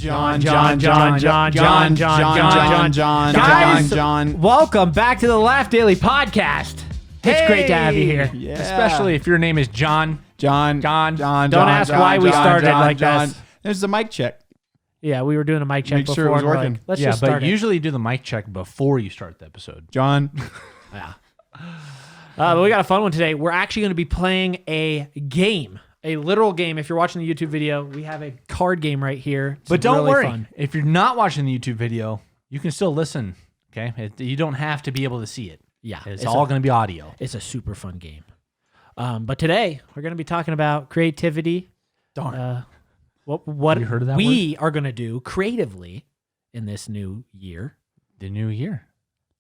John. Welcome back to the Laugh Daily Podcast. It's great to have you here. Yeah. Especially if your name is John. Don't ask why we started like this. There's the mic check. Yeah, we were doing a mic check Make before. sure it was working. Like, let's just start but usually you do the mic check before you start the episode. John. Yeah. But we got a fun one today. We're actually going to be playing a game. A literal game. If you're watching the YouTube video, we have a card game right here. But don't really worry. Fun. If you're not watching the YouTube video, you can still listen. Okay? You don't have to be able to see it. Yeah. It's all going to be audio. It's a super fun game. But today, we're going to be talking about creativity. Darn. What you heard of that we are going to do creatively in this new year. The new year.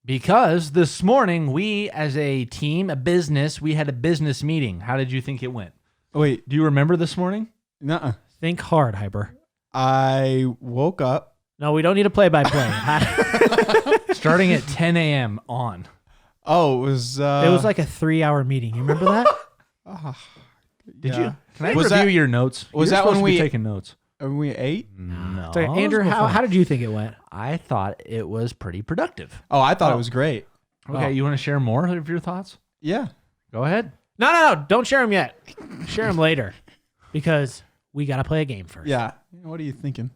Because this morning, we as a team, a business, we had a business meeting. How did you think it went? Wait. Do you remember this morning? Nuh-uh. Think hard, Hyper. I woke up. No, we don't need a play-by-play. Starting at 10 a.m. on. Oh, it was... It was like a 3-hour meeting. You remember that? Did you? Can I Was review that- your notes? was You're that when supposed to be we- taking notes? Are we 8? No. So, Andrew, how did you think it went? I thought it was pretty productive. Oh, I thought it was great. Okay, you want to share more of your thoughts? Yeah. Go ahead. No. Don't share them yet. Share them later. Because we got to play a game first. Yeah. What are you thinking?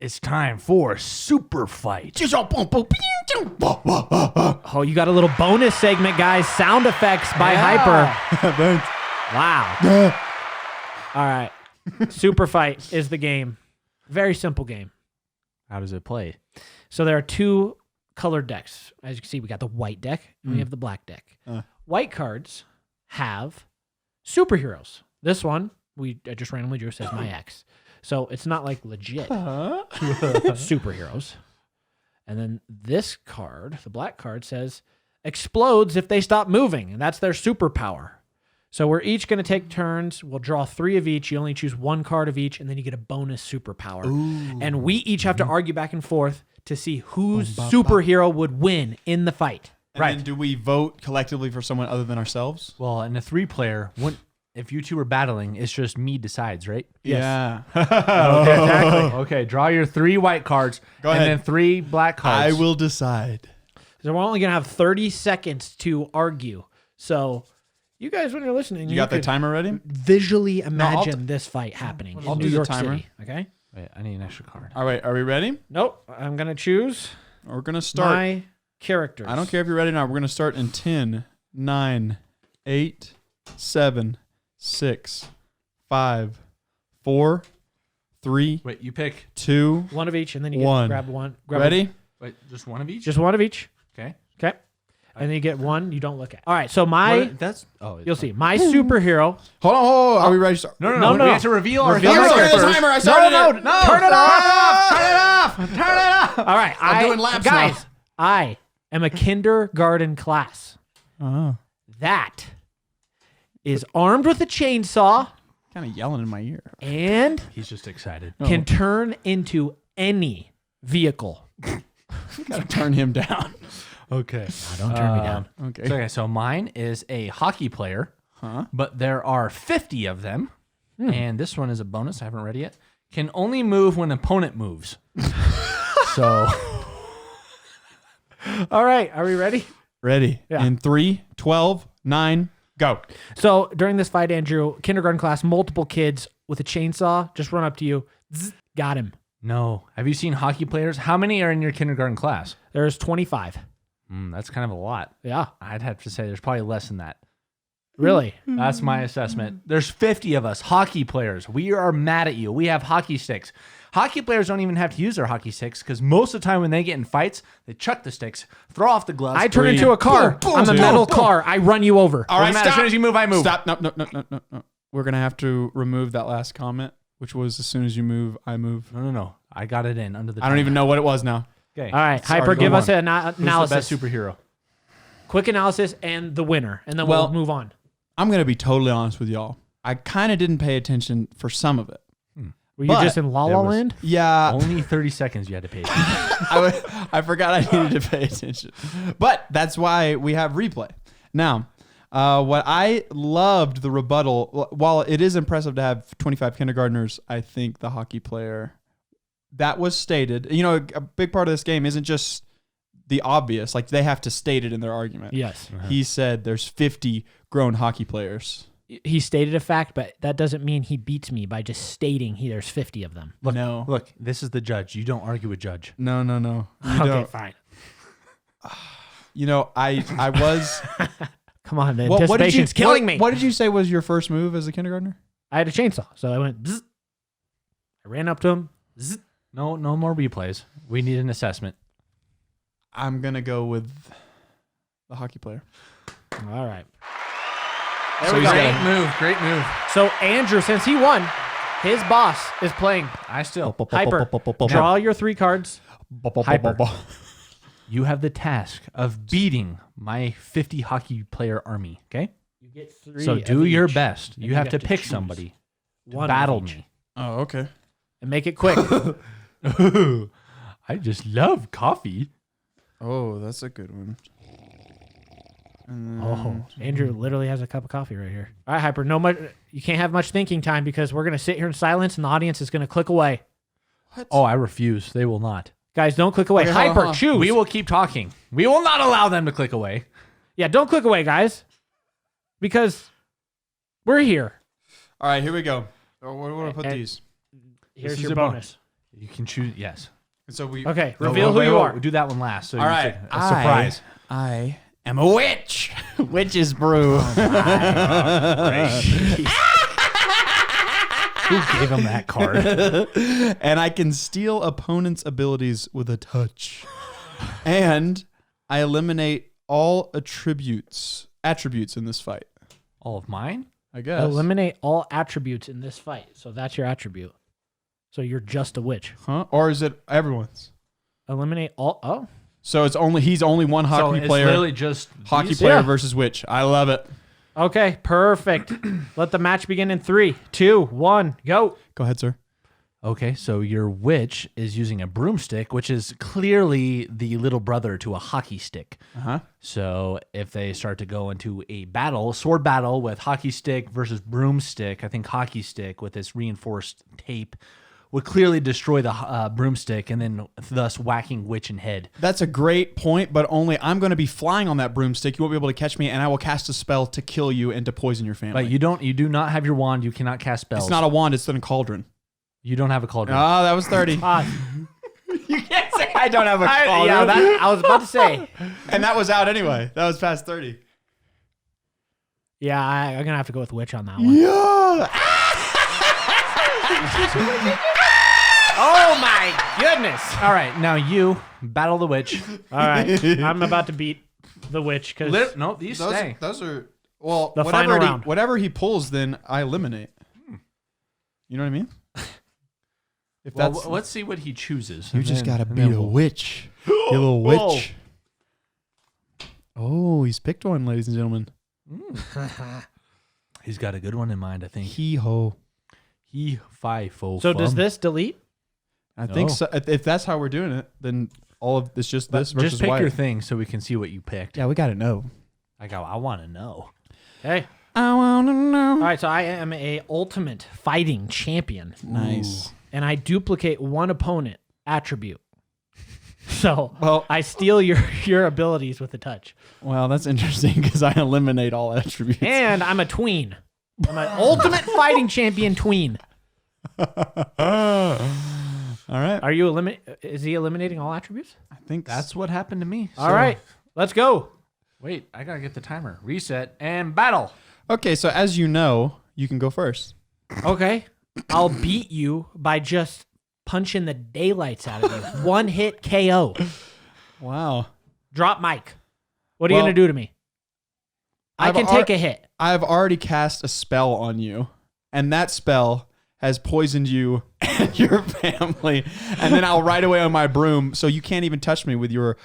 It's time for Super Fight. Oh, you got a little bonus segment, guys. Sound effects by Hyper. Thanks. Wow. All right. Super Fight is the game. Very simple game. How does it play? So there are two colored decks. As you can see, we got the white deck and we have the black deck. White cards have superheroes. This one, I just randomly drew, says my ex. So it's not like legit superheroes. And then this card, the black card, says explodes if they stop moving. And that's their superpower. So we're each going to take turns. We'll draw 3 of each. You only choose 1 card of each, and then you get a bonus superpower. Ooh. And we each have to argue back and forth to see whose superhero would win in the fight. And then do we vote collectively for someone other than ourselves? Well, in a 3-player, if you two are battling, it's just me decides, right? Yeah. Okay, exactly. Okay, draw your 3 white cards. Go ahead. And then 3 black cards. I will decide. So we're only going to have 30 seconds to argue. So you guys, when you're listening, You got the timer ready? Visually imagine this fight happening I'll in do New the York timer. City. Okay? Wait, I need an extra card. All right. Are we ready? Nope. I'm going to choose We're going to start. my characters. I don't care if you're ready now. We're going to start in 10, 9, 8, 7, 6, 5, 4, 3, Wait, you pick. 2. One of each, and then you get One. grab one. Grab Ready? Wait, just one of each? Just one of each. Okay. Okay. And then you get one you don't look at. All right. So you'll see. My superhero. Hold on. Are we ready to start? No. We have to reveal our Reveal I'm my starting the characters. timer. I started it. No. Turn it off. Turn it off! Turn it off! All right. I'm doing laps guys, now. I am a kindergarten class. Oh. That is armed with a chainsaw Kind of yelling in my ear. and He's just excited. can turn into any vehicle. Gotta turn him down. Okay. Don't turn me down. Okay. So mine is a hockey player, Huh? but there are 50 of them, and this one is a bonus. I haven't read it yet. Can only move when opponent moves. So, All right. Are we ready? Ready. Yeah. In 3, 12, 9, go. So during this fight, Andrew, kindergarten class, multiple kids with a chainsaw just run up to you. Zzz, got him. no. Have you seen hockey players? How many are in your kindergarten class? There's 25. That's kind of a lot. Yeah. I'd have to say there's probably less than that. Really? That's my assessment. There's 50 of us, hockey players. We are mad at you. We have hockey sticks. Hockey players don't even have to use their hockey sticks because most of the time when they get in fights, they chuck the sticks, throw off the gloves. I turn into a car. Boom, I'm a boom, metal boom. car. I run you over. All right, Doesn't matter. stop. As soon as you move, I move. Stop. No. We're going to have to remove that last comment, which was as soon as you move, I move. No. I got it in under the. I don't even know what it was now. Okay. All right. Sorry, Hyper, go give on. us an Who's the analysis. best superhero? Quick analysis and the winner. And then Well- we'll move on. I'm going to be totally honest with y'all. I kind of didn't pay attention for some of it. Were you but just in La La there was- Land? Yeah. Only 30 seconds you had to pay. I forgot I needed to pay attention. But that's why we have replay. Now, what I loved the rebuttal, while it is impressive to have 25 kindergartners, I think the hockey player that was stated. You know, a big part of this game isn't just the obvious. Like, they have to state it in their argument. Yes. He said there's 50 grown hockey players. He stated a fact, but that doesn't mean he beats me by just stating there's 50 of them. Look, this is the judge. You don't argue with judge. No. You Okay, don't. fine. You know, I was. Come on, the anticipation's killing me. What did you say was your first move as a kindergartner? I had a chainsaw, so I went. Bzz. I ran up to him. Bzz. No more replays. We need an assessment. I'm gonna go with the hockey player. All right. So he's Great got move. Great move. So Andrew, since he won, his boss is playing I still. Hyper. Draw your 3 cards. Hyper. You have the task of beating my 50 hockey player army. Okay. You get 3. So of do your each, best. and You have to pick choose somebody to one of battle each. me. Oh, okay. And make it quick. I just love coffee. Oh, that's a good one. Oh, Andrew literally has a cup of coffee right here. All right, Hyper. You can't have much thinking time because we're gonna sit here in silence, and the audience is gonna click away. What? Oh, I refuse. They will not. Guys, don't click away. Okay, hold on, Hyper, hold on. choose. We will keep talking. We will not allow them to click away. Yeah, don't click away, guys, because we're here. All right, here we go. Oh, where do I put And- these? Here's is your a bonus. You can choose. Yes. So we. Okay, No, reveal wait, who you wait, are. We'll do that one last. So All you right. say a surprise. I am a witch. Witch's brew. Who gave him that card? And I can steal opponents' abilities with a touch. And I eliminate all attributes in this fight. All of mine? I guess. Eliminate all attributes in this fight. So that's your attribute. So you're just a witch. Huh? Or is it everyone's? Eliminate all. Oh, So he's only one So hockey it's player. literally just Hockey these? player Yeah. versus witch. I love it. okay, perfect. Let the match begin in 3, 2, 1, go. Go ahead, sir. Okay, so your witch is using a broomstick, which is clearly the little brother to a hockey stick. Uh-huh. So if they start to go into a battle, sword battle with hockey stick versus broomstick, I think hockey stick with this reinforced tape would clearly destroy the broomstick and then thus whacking witch in head. That's a great point, but only I'm going to be flying on that broomstick. You won't be able to catch me, and I will cast a spell to kill you and to poison your family. But you do not have your wand. You cannot cast spells. It's not a wand. It's in a cauldron. You don't have a cauldron. Oh, that was 30. You can't say I don't have a I was about to say. And that was out anyway. That was past 30. Yeah, I'm going to have to go with witch on that one. Yeah. Oh, my goodness. All right, now you battle the witch. All right, I'm about to beat the witch because No, these stay. Those are well. The final round. Whatever he pulls, then I eliminate. You know what I mean? If Well, that's let's see what he chooses. you and just then- gotta and beat then a we'll- witch. You little witch. Oh, he's picked one, ladies and gentlemen. He's got a good one in mind, I think. Hee ho. He fi fo. So does this delete? I think No. so. If that's how we're doing it, then all of this just this versus Just pick white. your thing so we can see what you picked. Yeah, we gotta know. I want to know. Hey. I wanna know. All right, so I am a ultimate fighting champion, Nice. and I duplicate one opponent attribute. So Well, I steal your abilities with a touch. well, that's interesting because I eliminate all attributes. And I'm a tween. I'm an ultimate fighting champion tween. All right. Are you is he eliminating all attributes? I think That's what happened to me. All right, let's go. Wait, I gotta get the timer. Reset and battle. okay. So as you know, you can go first. Okay. I'll beat you by just punching the daylights out of you. One hit KO. Wow. Drop mic. What are you Well, going to do to me? I I've can take a hit. I've already cast a spell on you, and that spell has poisoned you and your family. And then I'll right away on my broom, so you can't even touch me with your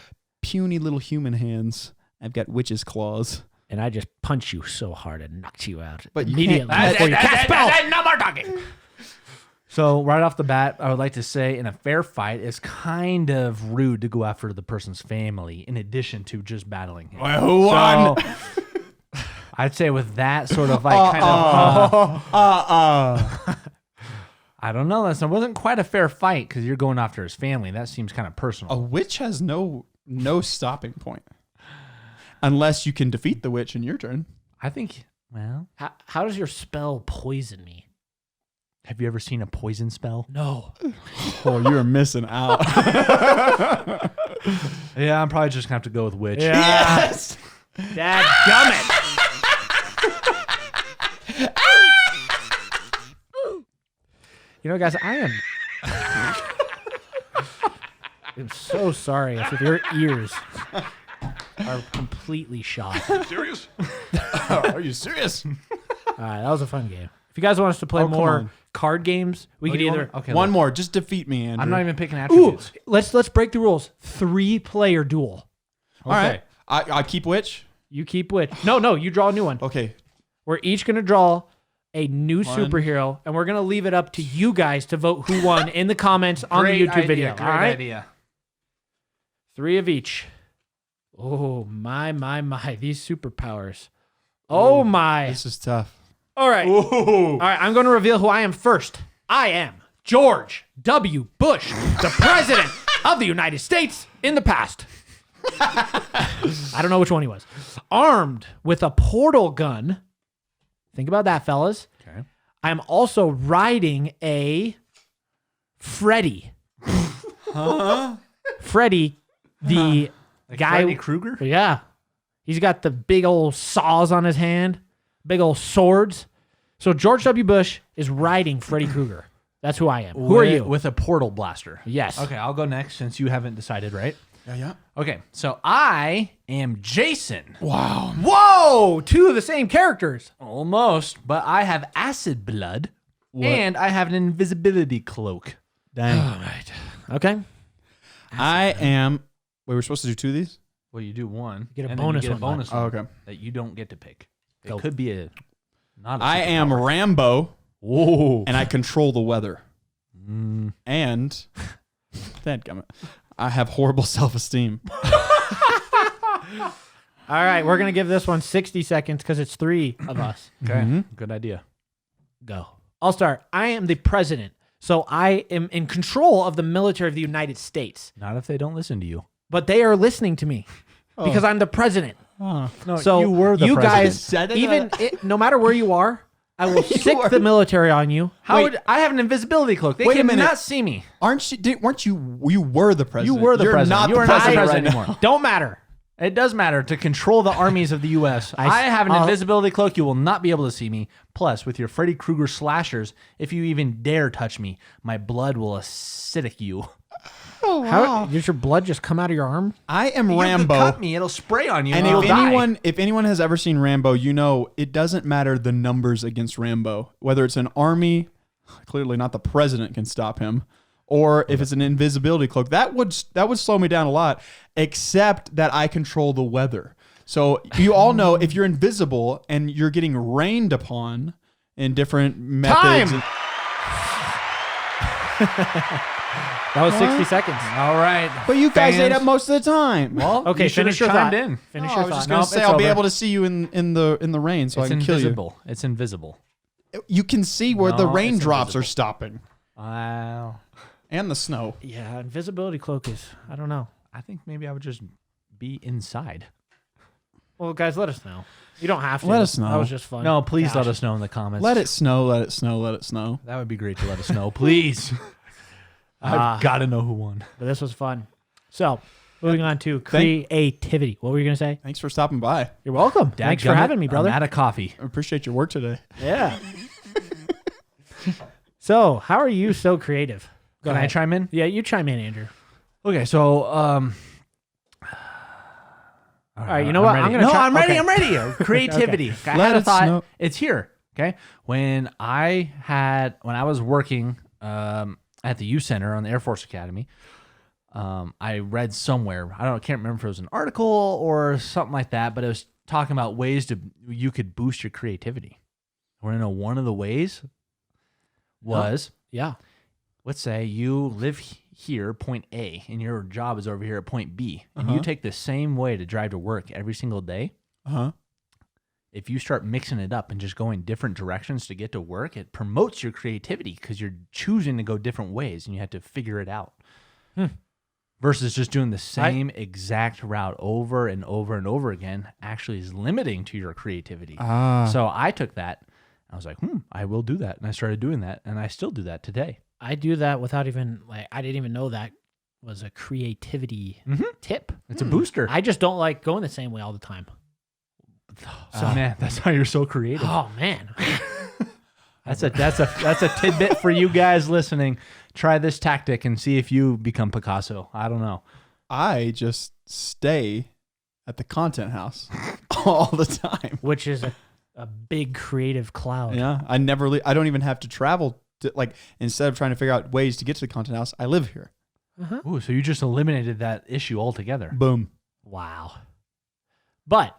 puny little human hands. I've got witch's claws. And I just punch you so hard and knocked you out But you immediately can't- before you cast spell. No more talking. So right off the bat, I would like to say in a fair fight, it's kind of rude to go after the person's family in addition to just battling him. Who won? So, I'd say with that sort of like kind of I don't know. That wasn't quite a fair fight because you're going after his family. That seems kind of personal. A witch has no stopping point. Unless you can defeat the witch in your turn. I think, well, How does your spell poison me? have you ever seen a poison spell? No. Oh, you're missing out. Yeah, I'm probably just going to have to go with witch. Yes! Dadgummit. You know, guys, I'm so sorry if your ears are completely shot. Serious? Are you serious? All right, that was a fun game. If you guys want us to play Oh, come more on. card games, we could do you either. want? Okay, One look. more. Just defeat me, Andrew. I'm not even picking Ooh, attributes. let's break the rules. 3-player duel. All right. I keep witch. You keep which? No, you draw a new one. Okay. We're each gonna draw a new One. superhero, and we're gonna leave it up to you guys to vote who won in the comments on the YouTube video. Great All right, idea. 3 of each. Oh my! These superpowers. Oh my! This is tough. All right. All right. I'm going to reveal who I am first. I am George W. Bush, the president of the United States in the past. I don't know which one he was. Armed with a portal gun. Think about that, fellas. Okay. I'm also riding a Freddy. Freddy, the guy. Freddy Krueger? Yeah. He's got the big old saws on his hand, big old swords. So George W. Bush is riding Freddy Krueger. That's who I am. Who are you? With a portal blaster. Yes. Okay, I'll go next since you haven't decided, right? Yeah. Okay, so I am Jason. Wow. Whoa! 2 of the same characters. Almost, but I have acid blood and I have an invisibility cloak. Dang. All right. Okay. I am. Wait, we're supposed to do 2 of these? Well, you do one. You get a and then bonus you get a one, bonus Oh, one okay. that you don't get to pick. It Go. could be a not. A I am Rambo, Whoa. and I control the weather. And, dadgummit, I have horrible self-esteem. All right. We're going to give this one 60 seconds because it's 3 of us. Okay. Good idea. Go. I'll start. I am the president. So I am in control of the military of the United States. Not if they don't listen to you. But they are listening to me because I'm the president. No, So you were the you president. guys, even no matter where you are, I will sick the military on you. How would I have an invisibility cloak? They Wait a cannot minute. see me. Weren't you? You were the president. You were the You're president. Not You the are not the president president right anymore. Don't matter. It does matter to control the armies of the U.S. I have an invisibility cloak. You will not be able to see me. Plus, with your Freddy Krueger slashers, if you even dare touch me, my blood will acidic you. How does your blood just come out of your arm? I am You Rambo. could cut me. It'll spray on you, And you'll die. if anyone has ever seen Rambo, you know it doesn't matter the numbers against Rambo. Whether it's an army, clearly not the president can stop him, or if it's an invisibility cloak, that would slow me down a lot. Except that I control the weather. So you all know if you're invisible and you're getting rained upon in different methods. Time! That was 60 seconds. All right. But you guys ate Fans. up most of the time. Well, Okay, you should have finish your chimed thought. in. Finish I your was thought. just gonna Nope, say it's I'll be over. able to see you in the rain, so It's I can kill you. invisible. It's invisible. You can see where No, the it's raindrops are invisible. stopping Wow. and the snow. Yeah, invisibility cloak is, I don't know. I think maybe I would just be inside. Well, guys, let us know. You don't have to. Let us know. That was just fun. No, please let Gosh. us know in the comments. Let it snow. Let it snow. Let it snow. That would be great to let us know, please. I've got to know who won. But this was fun. So, moving on to creativity. What were you going to say? Thanks for stopping by. You're welcome. Thanks for Dadgummit, having me, brother. I'm out of coffee. I appreciate your work today. Yeah. So, how are you so creative? Go Can I ahead. chime in? Yeah, you chime in, Andrew. Okay, so all right, you know what? I'm gonna No, try- I'm ready. okay. I'm ready. Creativity. I Let had a it thought. snow. It's here. Okay. When I was working at the U Center on the Air Force Academy, I read somewhere. Can't remember if it was an article or something like that, but it was talking about ways you could boost your creativity. Want to know one of the ways was, Yeah. let's say you live here, point A, and your job is over here at point B, and you take the same way to drive to work every single day. Uh huh. if you start mixing it up and just going different directions to get to work, it promotes your creativity because you're choosing to go different ways and you have to figure it out. Versus just doing the same exact route over and over and over again actually is limiting to your creativity. So I took that. I was like, I will do that. And I started doing that. And I still do that today. I do that without even, like, I didn't even know that was a creativity tip. It's a booster. I just don't like going the same way all the time. So man, that's how you're so creative. Oh, man. That's a tidbit for you guys listening. Try this tactic and see if you become Picasso. I don't know. I just stay at the content house all the time. Which is a big creative cloud. Yeah, I never leave. I don't even have to travel. Like, instead of trying to figure out ways to get to the content house, I live here. Ooh, so you just eliminated that issue altogether. Boom. Wow. But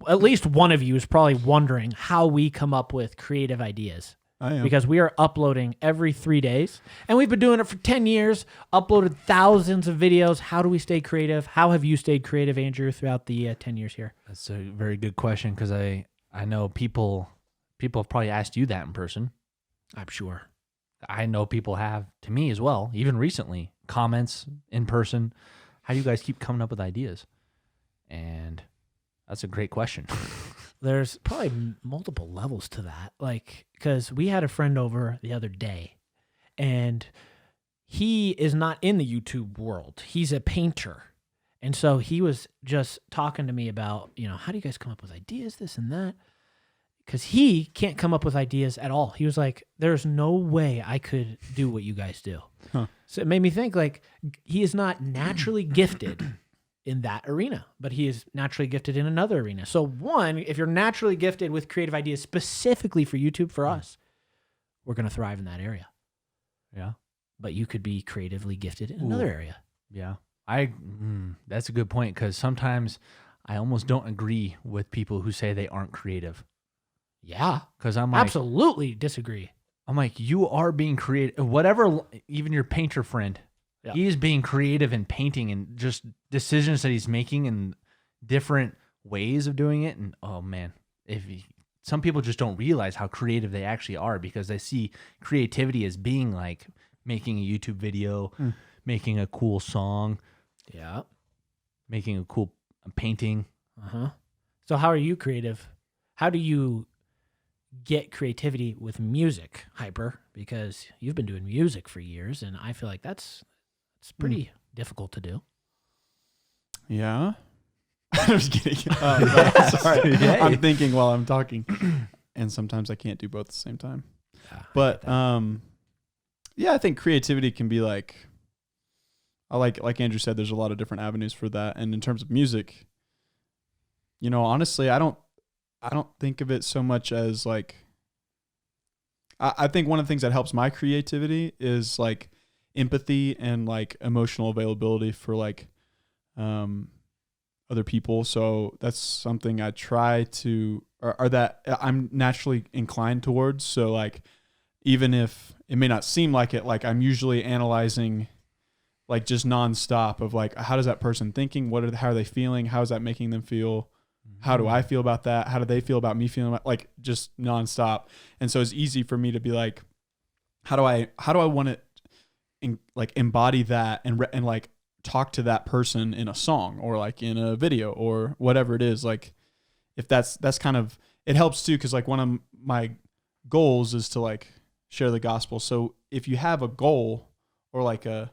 at least one of you is probably wondering how we come up with creative ideas. I am. Because we are uploading every 3 days, and we've been doing it for 10 years, uploaded thousands of videos. How do we stay creative? How have you stayed creative, Andrew, throughout the 10 years here? That's a very good question because I know people have probably asked you that in person. I'm sure. I know people have to me as well, even recently, comments in person. How do you guys keep coming up with ideas? And that's a great question. There's probably multiple levels to that. Like, because we had a friend over the other day, and he is not in the YouTube world. He's a painter. And so he was just talking to me about, how do you guys come up with ideas, this and that? Because he can't come up with ideas at all. He was like, there's no way I could do what you guys do. So it made me think, like, he is not naturally gifted in that arena, but he is naturally gifted in another arena. So one, if you're naturally gifted with creative ideas specifically for YouTube, for us, we're going to thrive in that area. Yeah. But you could be creatively gifted in another area. Yeah. That's a good point because sometimes I almost don't agree with people who say they aren't creative. Yeah. Because I'm like, absolutely disagree. I'm like, you are being creative. Whatever, even your painter friend, he's being creative in painting and just decisions that he's making and different ways of doing it. And oh man, some people just don't realize how creative they actually are because they see creativity as being like making a YouTube video, making a cool song, making a cool painting. So how are you creative? How do you get creativity with music, Hyper? Because you've been doing music for years, and I feel like it's pretty difficult to do. Yeah. I'm just kidding. Sorry. I'm thinking while I'm talking. And sometimes I can't do both at the same time. But I think creativity can be like Andrew said, there's a lot of different avenues for that. And in terms of music, honestly, I don't think of it so much as like, I think one of the things that helps my creativity is like empathy and like emotional availability for like other people. So that's something I try to, or that I'm naturally inclined towards. So like, even if it may not seem like it, like I'm usually analyzing like just nonstop of like, how does that person thinking? How are they feeling? How is that making them feel? How do I feel about that? How do they feel about me feeling about, like, just nonstop? And so it's easy for me to be like, how do I want to embody that and like talk to that person in a song or like in a video or whatever it is. Like if that's kind of, it helps too. Cause like one of my goals is to like share the gospel. So if you have a goal or like a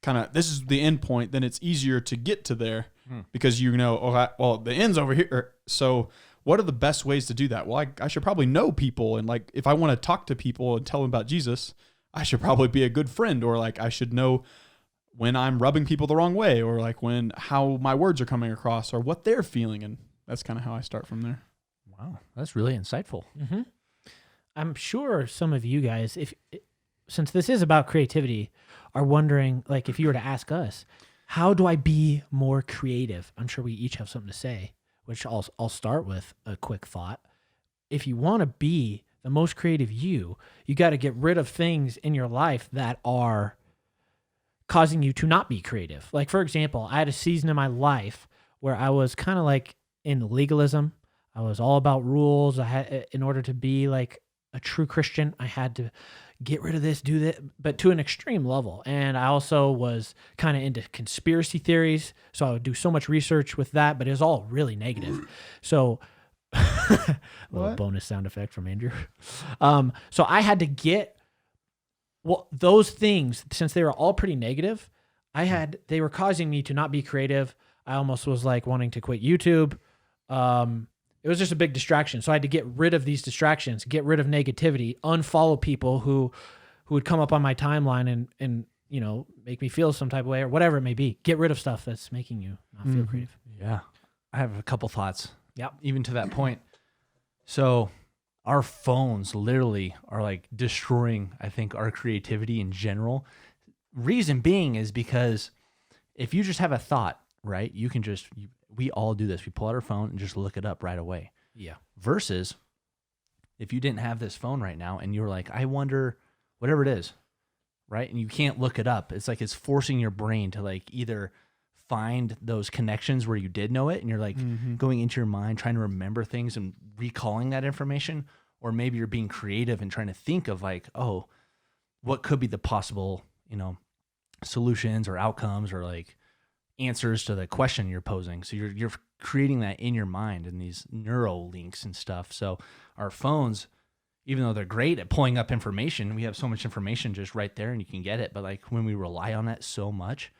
kind of, this is the end point, then it's easier to get to there. Because the end's over here. So what are the best ways to do that? Well, I should probably know people. And like, if I want to talk to people and tell them about Jesus, I should probably be a good friend, or like I should know when I'm rubbing people the wrong way, or like how my words are coming across or what they're feeling. And that's kind of how I start from there. Wow. That's really insightful. Mm-hmm. I'm sure some of you guys, since this is about creativity, are wondering, like, if you were to ask us, how do I be more creative? I'm sure we each have something to say, which I'll start with a quick thought. If you want to be the most creative you got to get rid of things in your life that are causing you to not be creative. Like, for example, I had a season in my life where I was kind of like in legalism. I was all about rules. I had, in order to be like a true Christian, I had to get rid of this, do that, but to an extreme level. And I also was kind of into conspiracy theories. So I would do so much research with that, but it was all really negative. So a little bonus sound effect from Andrew. So I had to get, well, those things, since they were all pretty negative, they were causing me to not be creative. I almost was like wanting to quit YouTube. It was just a big distraction. So I had to get rid of these distractions, get rid of negativity, unfollow people who would come up on my timeline and you know, make me feel some type of way or whatever it may be. Get rid of stuff that's making you not feel creative. Yeah. I have a couple thoughts. Yep. Even to that point. So our phones literally are like destroying, I think, our creativity in general. Reason being is because if you just have a thought, right, you can just, we all do this. We pull out our phone and just look it up right away. Yeah. Versus if you didn't have this phone right now and you were like, I wonder, whatever it is, right? And you can't look it up. It's like it's forcing your brain to like either find those connections where you did know it and you're like going into your mind, trying to remember things and recalling that information. Or maybe you're being creative and trying to think of like, oh, what could be the possible, you know, solutions or outcomes or like answers to the question you're posing. So you're creating that in your mind and these neural links and stuff. So our phones, even though they're great at pulling up information, we have so much information just right there and you can get it. But like when we rely on that so much,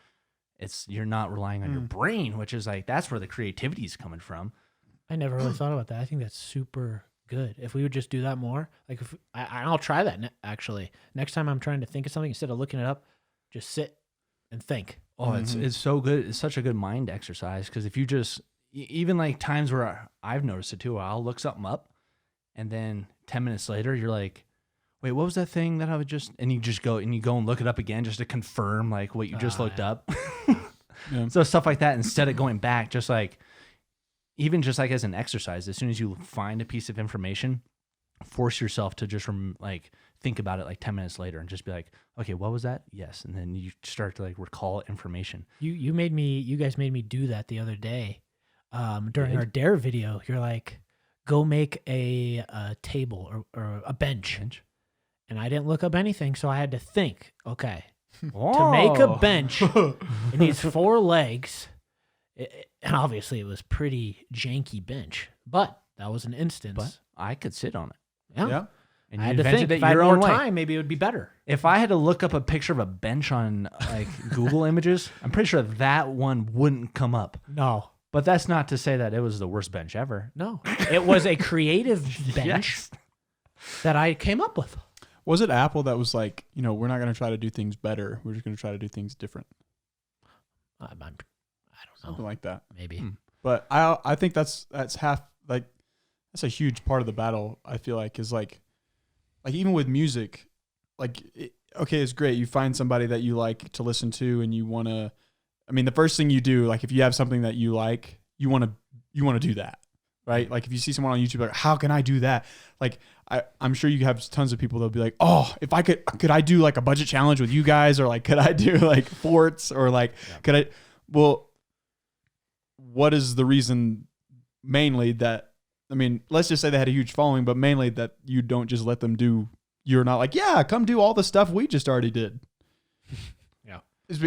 you're not relying on your brain, which is like, that's where the creativity is coming from. I never really thought about that. I think that's super good. If we would just do that more, like if I'll try that actually. Next time I'm trying to think of something, instead of looking it up, just sit and think. Oh, it's so good. It's such a good mind exercise because if you just, even like times where I've noticed it too, I'll look something up and then 10 minutes later you're like, wait, what was that thing that I would just, and you just go and look it up again just to confirm like what you just looked up. Yeah. So stuff like that, instead of going back, just like, even just like as an exercise, as soon as you find a piece of information, force yourself to just like think about it like 10 minutes later and just be like, okay, what was that? Yes. And then you start to like recall information. You guys made me do that the other day. During our dare video, you're like, go make a table or a bench. And I didn't look up anything. So I had to think, okay, to make a bench, it needs 4 legs. And obviously it was pretty janky bench, but that was an instance. But I could sit on it. Yeah. And I you had to invented think, it if I had your more own way. time, maybe it would be better. If I had to look up a picture of a bench on like Google Images, I'm pretty sure that one wouldn't come up. No. But that's not to say that it was the worst bench ever. No. It was a creative bench that I came up with. Was it Apple that was like, you know, we're not going to try to do things better. We're just going to try to do things different. I don't know. Something like that. Maybe. But I think that's half, like, that's a huge part of the battle, I feel like, is like even with music, like, okay, it's great. You find somebody that you like to listen to and you want to, I mean, the first thing you do, like if you have something that you like, you want to do that, right? Like if you see someone on YouTube, like, how can I do that? Like I'm sure you have tons of people that'll be like, oh, if I could I do like a budget challenge with you guys? Or like, could I do like forts? Or like, well, what is the reason mainly that, I mean, let's just say they had a huge following, but mainly that you don't just let them do, you're not like, yeah, come do all the stuff we just already did. Yeah. It's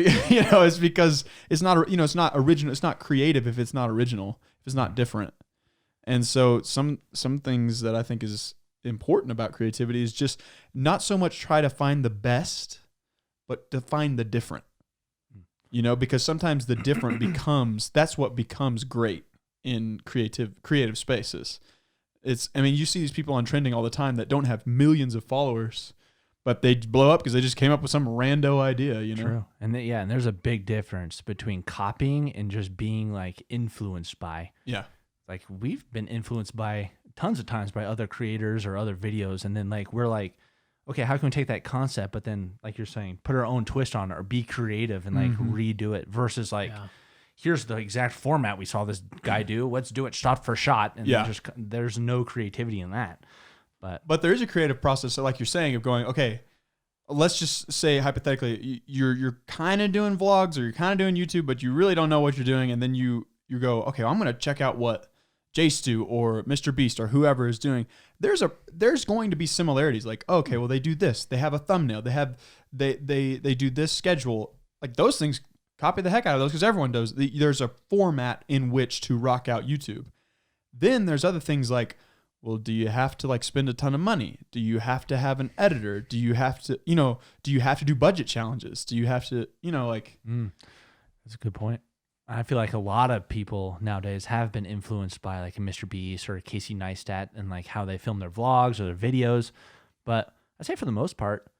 because it's not, it's not original. It's not creative if it's not original, if it's not different. And so some things that I think is important about creativity is just not so much try to find the best, but to find the different, because sometimes the different that's what becomes great in creative spaces. You see these people on trending all the time that don't have millions of followers, but they blow up because they just came up with some rando idea, True. And and there's a big difference between copying and just being like influenced by. Yeah. Like we've been influenced by tons of times by other creators or other videos. And then like, we're like, okay, how can we take that concept, but then like you're saying, put our own twist on it or be creative and like redo it versus like, here's the exact format we saw this guy do. Let's do it shot for shot. And there's no creativity in that. But there is a creative process. So like you're saying of going, okay, let's just say hypothetically, you're kind of doing vlogs or you're kind of doing YouTube, but you really don't know what you're doing. And then you go, okay, well, I'm going to check out what, JStu or Mr. Beast or whoever is doing, there's going to be similarities. Like, okay, well, they do this. They have a thumbnail. They do this schedule. Like those things, copy the heck out of those because everyone does. There's a format in which to rock out YouTube. Then there's other things like, well, do you have to like spend a ton of money? Do you have to have an editor? Do you have to, do you have to do budget challenges? Do you have to, like. That's a good point. I feel like a lot of people nowadays have been influenced by like a Mr. Beast or a Casey Neistat and like how they film their vlogs or their videos. But I'd say for the most part,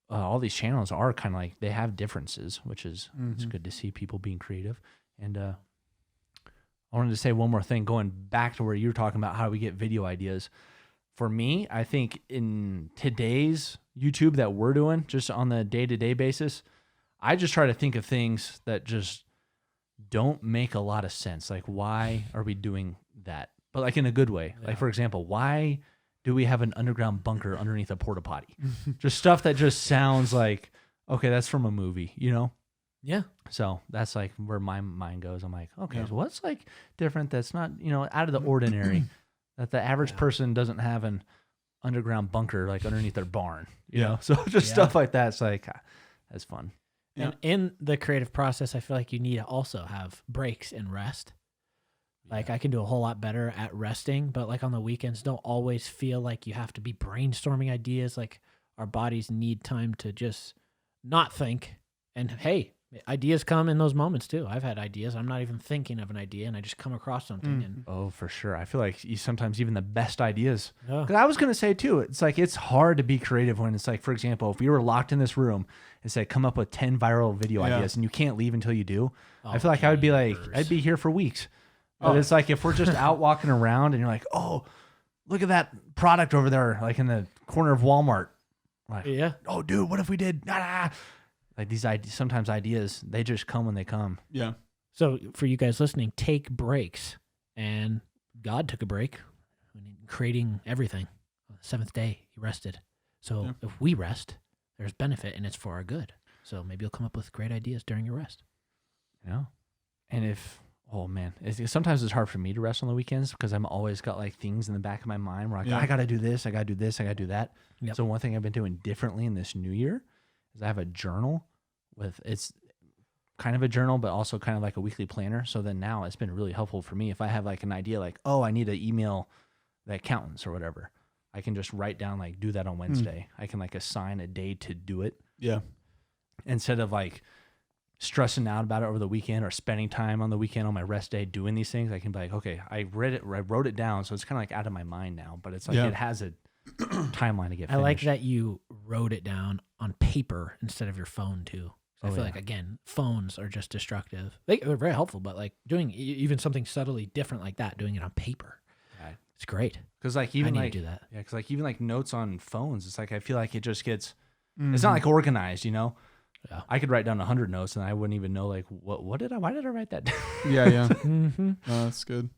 all these channels are kind of like they have differences, which is it's good to see people being creative. And I wanted to say one more thing, going back to where you were talking about how we get video ideas. For me, I think in today's YouTube that we're doing, just on the day-to-day basis, I just try to think of things that just don't make a lot of sense. Like, why are we doing that? But like in a good way. Yeah. Like, for example, why do we have an underground bunker underneath a porta potty? Just stuff that just sounds like, okay, that's from a movie, Yeah. So that's like where my mind goes. I'm like, okay, so what's like different that's not, out of the ordinary that the average person doesn't have an underground bunker like underneath their barn, you know? So just stuff like that. It's like, that's fun. Yeah. And in the creative process, I feel like you need to also have breaks and rest. Like I can do a whole lot better at resting, but like on the weekends, don't always feel like you have to be brainstorming ideas. Like our bodies need time to just not think. And hey, ideas come in those moments too. I've had ideas. I'm not even thinking of an idea and I just come across something. And oh, for sure. I feel like sometimes even the best ideas. Yeah. Because I was going to say too, it's like it's hard to be creative when it's like, for example, if we were locked in this room and said, come up with 10 viral video ideas and you can't leave until you do, I feel like I would be like, I'd be here for weeks. But it's like if we're just out walking around and you're like, oh, look at that product over there, like in the corner of Walmart. Like, oh, dude, what if we did? Like these ideas, sometimes ideas, they just come when they come. Yeah. So for you guys listening, take breaks. And God took a break when creating everything. On the seventh day, he rested. So if we rest, there's benefit and it's for our good. So maybe you'll come up with great ideas during your rest. Yeah. And oh man, sometimes it's hard for me to rest on the weekends because I'm always got like things in the back of my mind where I got to do this, I got to do this, I got to do that. Yep. So one thing I've been doing differently in this new year is I have a journal it's kind of a journal, but also kind of like a weekly planner. So then now it's been really helpful for me. If I have like an idea, like, oh, I need to email the accountants or whatever, I can just write down, like, do that on Wednesday. I can like assign a day to do it. Yeah. Instead of like stressing out about it over the weekend or spending time on the weekend on my rest day doing these things, I can be like, okay, I wrote it down. So it's kind of like out of my mind now, but it's like, it has a timeline to get finished. I like that you wrote it down on paper instead of your phone too. I feel like, again, phones are just destructive. They're very helpful, but like doing even something subtly different like that, doing it on paper, it's great. Because like even I need to do that. Yeah, because like even like notes on phones, it's like I feel like it just gets, it's not like organized, Yeah. I could write down 100 notes and I wouldn't even know like why did I write that down? Yeah. That's good.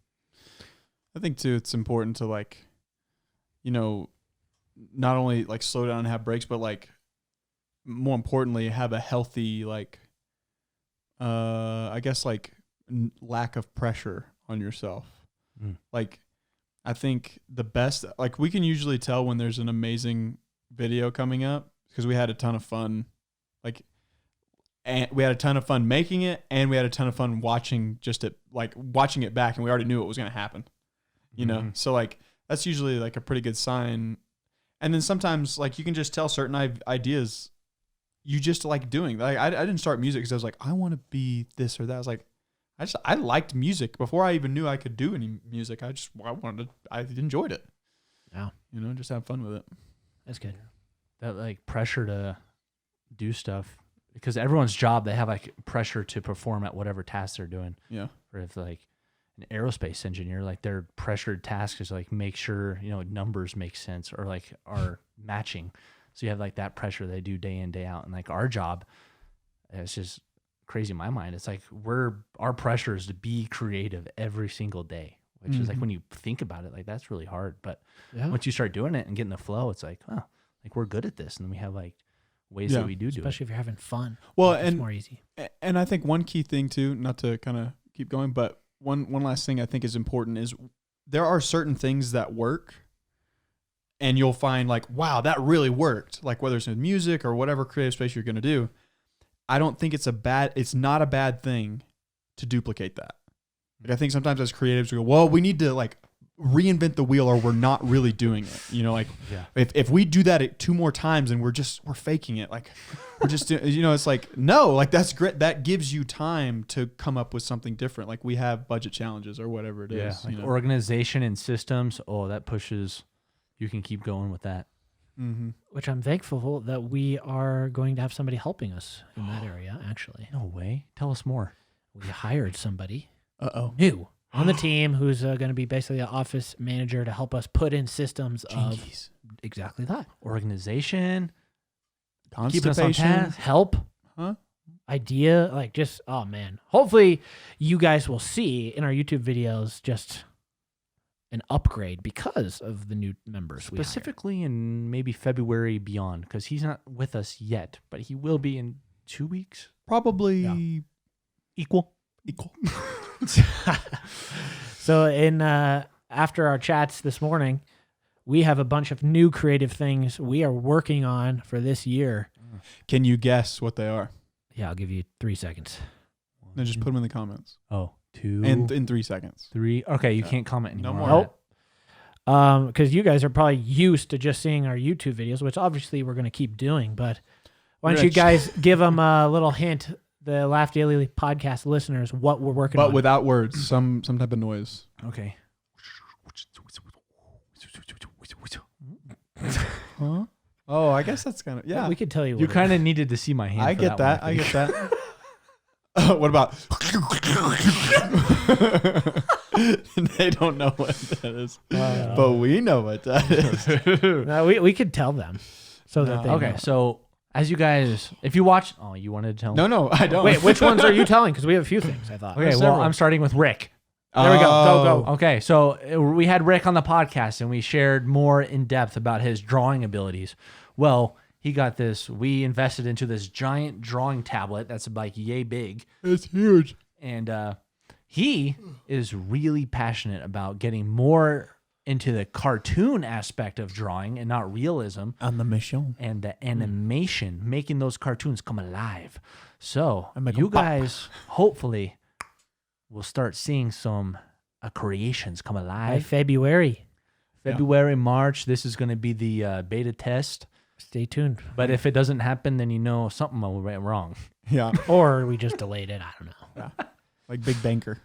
I think too, it's important to like, not only like slow down and have breaks, but like more importantly, have a healthy, like, I guess like lack of pressure on yourself. Like, I think the best, like we can usually tell when there's an amazing video coming up because we had a ton of fun, and we had a ton of fun making it, and we had a ton of fun watching watching it back, and we already knew what was going to happen, So like, that's usually like a pretty good sign. And then sometimes like you can just tell certain ideas you just like doing. Like I didn't start music because I was like, I want to be this or that. I was like, I liked music before I even knew I could do any music. I enjoyed it. Yeah. Just have fun with it. That's good. That like pressure to do stuff, because everyone's job, they have like pressure to perform at whatever task they're doing. Yeah. Or if like an aerospace engineer, like their pressured task is like make sure, numbers make sense or like are matching. So you have like that pressure they do day in, day out. And like our job, it's just crazy in my mind. It's like our pressure is to be creative every single day, which is like when you think about it, like that's really hard. But once you start doing it and getting the flow, it's like, oh, like we're good at this. And then we have like ways that we do it. Especially if you're having fun. Well, it's more easy. And I think one key thing too, not to kind of keep going, but one last thing I think is important is there are certain things that work, and you'll find like, wow, that really worked. Like whether it's in music or whatever creative space you're going to do, I don't think it's not a bad thing to duplicate that. Like I think sometimes as creatives we go, well, we need to like reinvent the wheel or we're not really doing it. You know, like if we do that 2 more times and we're faking it, like we're just, it's like, no, like that's great. That gives you time to come up with something different. Like we have budget challenges or whatever it is. Like organization and systems. Oh, that pushes, you can keep going with that. Mm-hmm. Which I'm thankful that we are going to have somebody helping us in that area, actually. No way. Tell us more. We hired somebody new on the team who's going to be basically an office manager to help us put in systems of exactly that. Organization, keeping us on constipation, task. Help, huh? idea, like just, oh man. Hopefully you guys will see in our YouTube videos just an upgrade because of the new members we hired. Specifically in maybe February beyond, because he's not with us yet, but he will be in 2 weeks. Probably Equal. So after our chats this morning, we have a bunch of new creative things we are working on for this year. Can you guess what they are? Yeah, I'll give you 3 seconds. Then just put them in the comments. Oh, 2 And in 3 seconds. 3. Okay, you can't comment anymore. more. Nope. Because you guys are probably used to just seeing our YouTube videos, which obviously we're going to keep doing. But why don't you guys give them a little hint, the Laugh Daily podcast listeners, what we're working on. But without words, some type of noise. Okay. Huh? Oh, I guess that's kind of, yeah. We could tell you. You What kind of needed to see my hand. I for get that. one, I think. get that. What about? They don't know what that is, but we know what that is. No, we could tell them so that they Okay, know. so as you guys, if you watch, you wanted to tell me? No, I don't. Wait, which ones are you telling? Because we have a few things, I thought. Okay, well, several. I'm starting with Rick. There we go. Go. Okay, so we had Rick on the podcast and we shared more in depth about his drawing abilities. Well, he got this. We invested into this giant drawing tablet that's like yay big. It's huge. And he is really passionate about getting more into the cartoon aspect of drawing and not realism. On the mission. And the animation, making those cartoons come alive. So make you 'em pop. guys hopefully will start seeing some creations come By alive. February. February, March, this is going to be the beta test. Stay tuned. But if it doesn't happen, then you know something went wrong. Yeah, Or we just delayed it. I don't know. like Big Banker.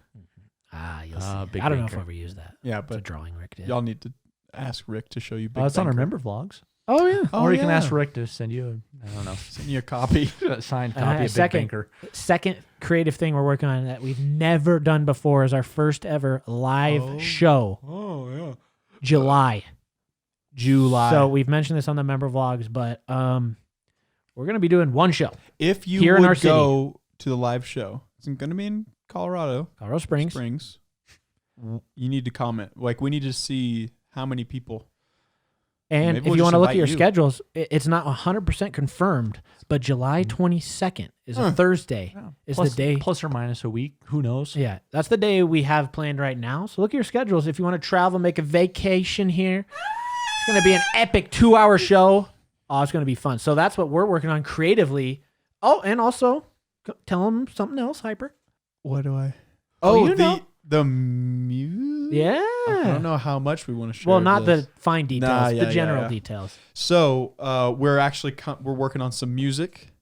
You'll see. Big I don't know if Banker. I'll ever use that. Yeah, It's a but drawing Rick did. y'all need to ask Rick to show you Big It's on our Banker. member vlogs. Oh, yeah. Or you can ask Rick to send you I don't know, Send you a copy. a signed copy of second. Big Banker. Second creative thing we're working on that we've never done before is our first ever live show. Oh yeah. July. July. So we've mentioned this on the member vlogs, but we're going to be doing one show. if you here in our would city. go to the live show, it's going to be in Colorado Colorado Springs. You need to comment. Like we need to see how many people. And Maybe if we'll you just want to look at invite your you. schedules, it's not 100% confirmed, but July 22nd is a Thursday. Is Plus, the day. plus or minus a week. Who knows? Yeah, that's the day we have planned right now. So look at your schedules. If you want to travel, make a vacation here, it's going to be an epic 2-hour show. Oh, it's going to be fun. So that's what we're working on creatively. Oh, and also tell them something else, Hyper. What do I? Oh, Oh, you know. the music. Yeah. I don't know how much we want to share. Well, not this. the fine details, Nah, the yeah, general yeah. details. So we're actually we're working on some music,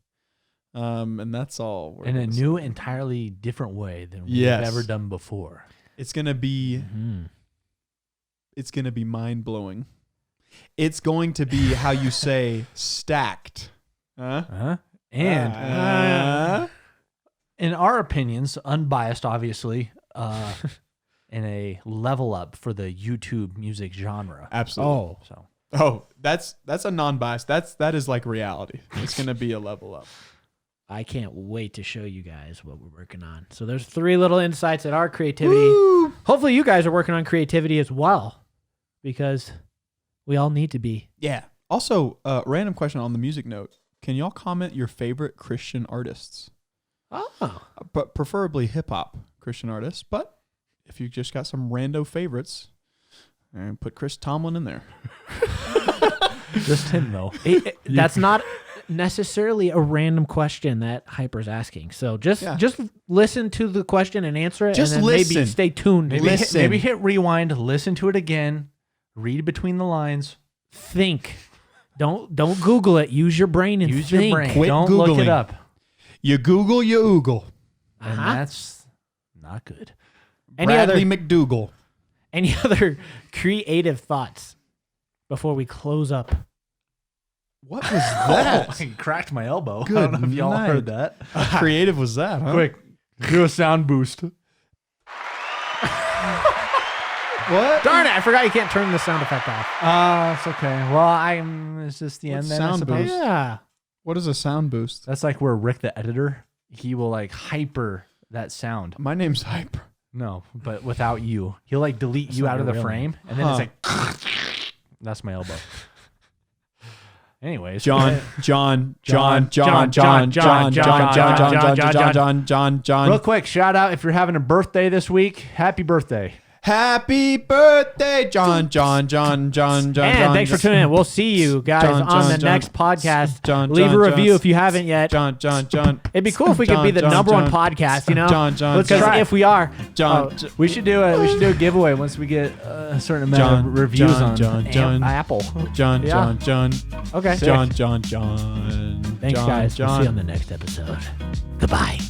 and that's all. We're In a gonna say. new, entirely different way than Yes. we've ever done before. It's gonna be. It's gonna be mind blowing. It's going to be how you say stacked. Huh? And in our opinions, unbiased, obviously, in a level up for the YouTube music genre. Absolutely. So Oh, that's a non-biased. That is like reality. It's gonna be a level up. I can't wait to show you guys what we're working on. So there's 3 little insights at our creativity. Woo! Hopefully you guys are working on creativity as well, because we all need to be. Yeah. Also, random question on the music note. Can y'all comment your favorite Christian artists? Oh. But preferably hip hop Christian artists, but if you just got some rando favorites, and put Chris Tomlin in there. Just him though. That's not necessarily a random question that Hyper's asking. So just listen to the question and answer it. Just and then listen. maybe stay tuned. Maybe hit rewind, listen to it again, read between the lines. Think. Don't Google it. Use your brain and Use think. your brain. Quit Don't look it Googling. up. You Google, you oogle. And that's not good. Bradley McDougal. Any other creative thoughts before we close up? What was that? I cracked my elbow. Good I don't know if y'all night. heard that. How creative was that, huh? Quick, do a sound boost. What? Darn it! I forgot you can't turn the sound effect off. It's okay. Well, it's just the What's end then, I sound suppose. boost? Yeah. What is a sound boost? That's like where Rick, the editor, he will like hyper that sound. My name's Hyper. No, but without you. He'll like delete you not out of your the real frame, and then it's like, that's my elbow. Anyways, John. Real quick, shout out if you're having a birthday this week. Happy birthday. Happy birthday, John. And thanks for tuning in. We'll see you guys on the next podcast. Leave a review if you haven't yet. John. It'd be cool if we could be the number one podcast, you know? Because if we are, We should do a giveaway once we get a certain amount of reviews on Apple. John. Okay. John. Thanks, guys. We'll see you on the next episode. Goodbye.